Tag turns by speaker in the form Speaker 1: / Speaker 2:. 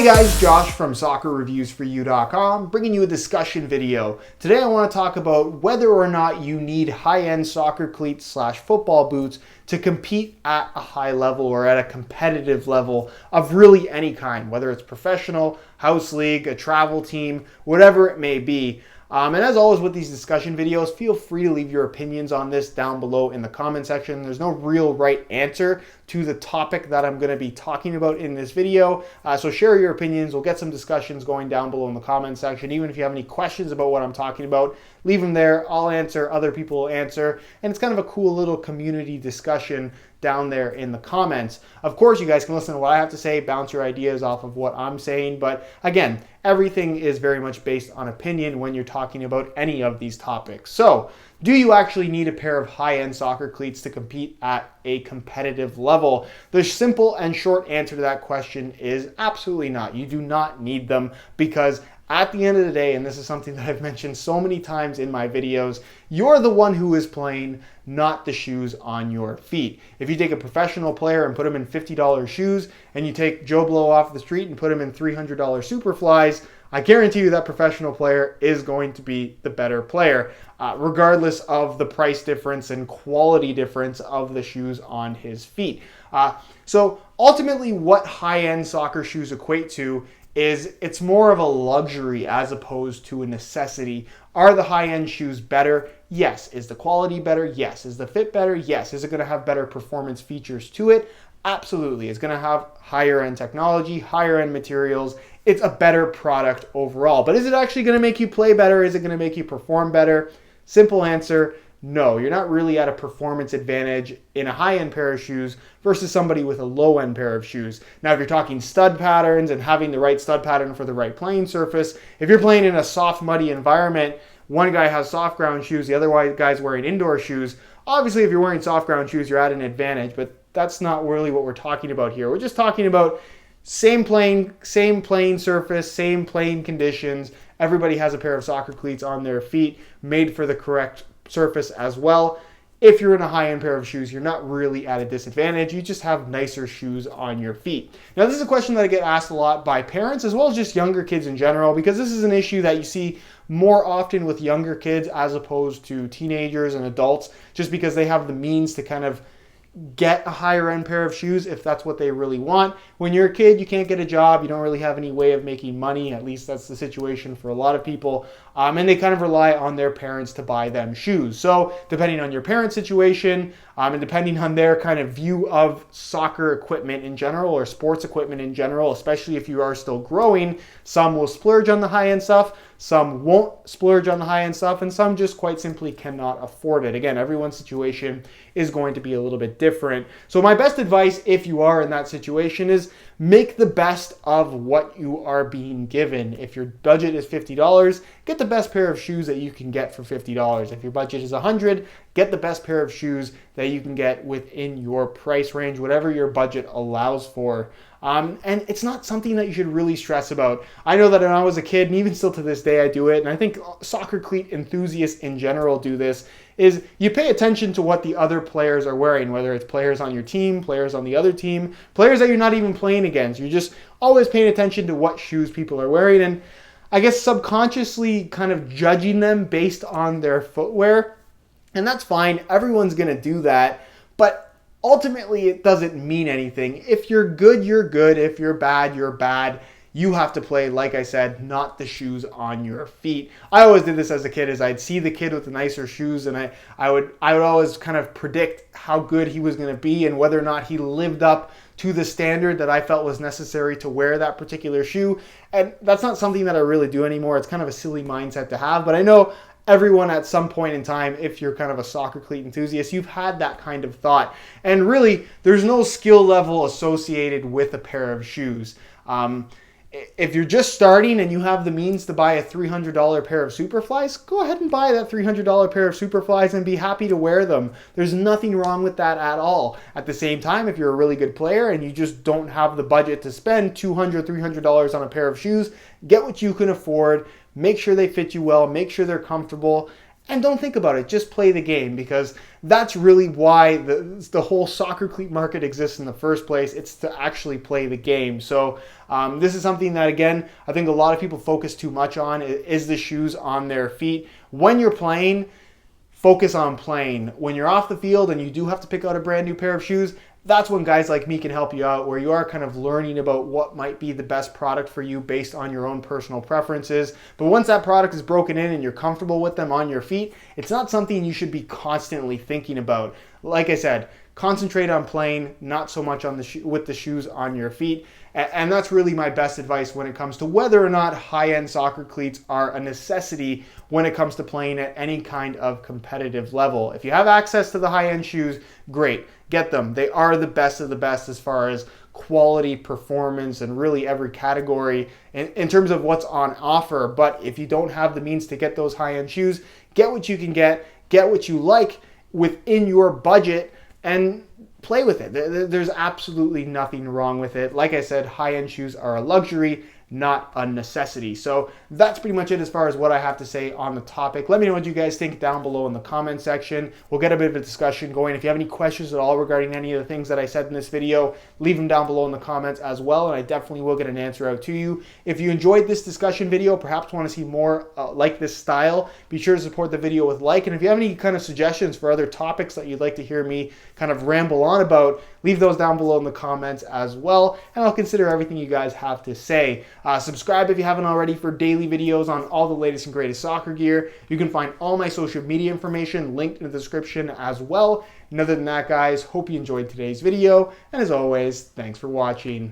Speaker 1: Hey guys, Josh from soccerreviewsforyou.com bringing you a discussion video. Today I want to talk about whether or not you need high-end soccer cleats / football boots to compete at a high level or at a competitive level of really any kind, whether it's professional, house league, a travel team, whatever it may be. And as always with these discussion videos, feel free to leave your opinions on this down below in the comment section. There's no real right answer to the topic that I'm going to be talking about in this video. So share your opinions. We'll get some discussions going down below in the comment section. Even if you have any questions about what I'm talking about, leave them there. I'll answer, other people will answer. And it's kind of a cool little community discussion down there in the comments. Of course, you guys can listen to what I have to say, bounce your ideas off of what I'm saying. But again, everything is very much based on opinion when you're talking about any of these topics. So, do you actually need a pair of high-end soccer cleats to compete at a competitive level? The simple and short answer to that question is absolutely not. You do not need them because at the end of the day, and this is something that I've mentioned so many times in my videos, you're the one who is playing, not the shoes on your feet. If you take a professional player and put them in $50 shoes, and you take Joe Blow off the street and put him in $300 Superflies, I guarantee you that professional player is going to be the better player, regardless of the price difference and quality difference of the shoes on his feet. So ultimately, what high-end soccer shoes equate to is it's more of a luxury as opposed to a necessity. Are the high-end shoes better? Yes. Is the quality better? Yes. Is the fit better? Yes. Is it going to have better performance features to it? Absolutely. It's going to have higher-end technology, higher-end materials. It's a better product overall. But is it actually going to make you play better? Is it going to make you perform better? Simple answer, no. You're not really at a performance advantage in a high-end pair of shoes versus somebody with a low-end pair of shoes. Now, if you're talking stud patterns and having the right stud pattern for the right playing surface, if you're playing in a soft, muddy environment, one guy has soft ground shoes, the other guy's wearing indoor shoes. Obviously, if you're wearing soft ground shoes, you're at an advantage, but that's not really what we're talking about here. We're just talking about same playing surface, same playing conditions. Everybody has a pair of soccer cleats on their feet made for the correct surface as well. If you're in a high-end pair of shoes, you're not really at a disadvantage. You just have nicer shoes on your feet. Now, this is a question that I get asked a lot by parents as well as just younger kids in general, because this is an issue that you see more often with younger kids as opposed to teenagers and adults, just because they have the means to kind of get a higher end pair of shoes if that's what they really want. When you're a kid, you can't get a job, you don't really have any way of making money, at least that's the situation for a lot of people, and they kind of rely on their parents to buy them shoes. So depending on your parents' situation, and depending on their kind of view of soccer equipment in general or sports equipment in general, especially if you are still growing, some will splurge on the high-end stuff, some won't splurge on the high-end stuff, and some just quite simply cannot afford it. Again, everyone's situation is going to be a little bit different. So my best advice, if you are in that situation, is make the best of what you are being given. If your budget is $50, get the best pair of shoes that you can get for $50. If your budget is $100, get the best pair of shoes that you can get within your price range, whatever your budget allows for. And it's not something that you should really stress about. I know that when I was a kid, and even still to this day I do it, and I think soccer cleat enthusiasts in general do this, is you pay attention to what the other players are wearing, whether it's players on your team, players on the other team, players that you're not even playing against. You're just always paying attention to what shoes people are wearing, and I guess subconsciously kind of judging them based on their footwear. And that's fine. Everyone's going to do that. But ultimately, it doesn't mean anything. If you're good, you're good. If you're bad, you're bad. You have to play, like I said, not the shoes on your feet. I always did this as a kid, is I'd see the kid with the nicer shoes, and I would always kind of predict how good he was going to be and whether or not he lived up to the standard that I felt was necessary to wear that particular shoe. And that's not something that I really do anymore. It's kind of a silly mindset to have, but I know everyone at some point in time, if you're kind of a soccer cleat enthusiast, you've had that kind of thought. And really, there's no skill level associated with a pair of shoes. If you're just starting and you have the means to buy a $300 pair of Superflies, go ahead and buy that $300 pair of Superflies and be happy to wear them. There's nothing wrong with that at all. At the same time, if you're a really good player and you just don't have the budget to spend $200, $300 on a pair of shoes, get what you can afford, make sure they fit you well, make sure they're comfortable, and don't think about it. Just play the game, because that's really why the whole soccer cleat market exists in the first place. It's to actually play the game. So this is something that, again, I think a lot of people focus too much on, is the shoes on their feet. When you're playing, focus on playing. When you're off the field and you do have to pick out a brand new pair of shoes, that's when guys like me can help you out, where you are kind of learning about what might be the best product for you based on your own personal preferences. But once that product is broken in and you're comfortable with them on your feet, it's not something you should be constantly thinking about. Like I said, concentrate on playing, not so much on with the shoes on your feet. And that's really my best advice when it comes to whether or not high-end soccer cleats are a necessity when it comes to playing at any kind of competitive level. If you have access to the high-end shoes, great, get them. They are the best of the best as far as quality, performance, and really every category in terms of what's on offer. But if you don't have the means to get those high-end shoes, get what you can get what you like within your budget, and play with it. There's absolutely nothing wrong with it. Like I said, high-end shoes are a luxury, not a necessity. So that's pretty much it as far as what I have to say on the topic. Let me know what you guys think down below in the comment section. We'll get a bit of a discussion going. If you have any questions at all regarding any of the things that I said in this video, leave them down below in the comments as well, and I definitely will get an answer out to you. If you enjoyed this discussion video, perhaps want to see more like this style, be sure to support the video with like. And if you have any kind of suggestions for other topics that you'd like to hear me kind of ramble on about, leave those down below in the comments as well, and I'll consider everything you guys have to say. Subscribe if you haven't already for daily videos on all the latest and greatest soccer gear. You can find all my social media information linked in the description as well. And other than that, guys, hope you enjoyed today's video, and as always, thanks for watching.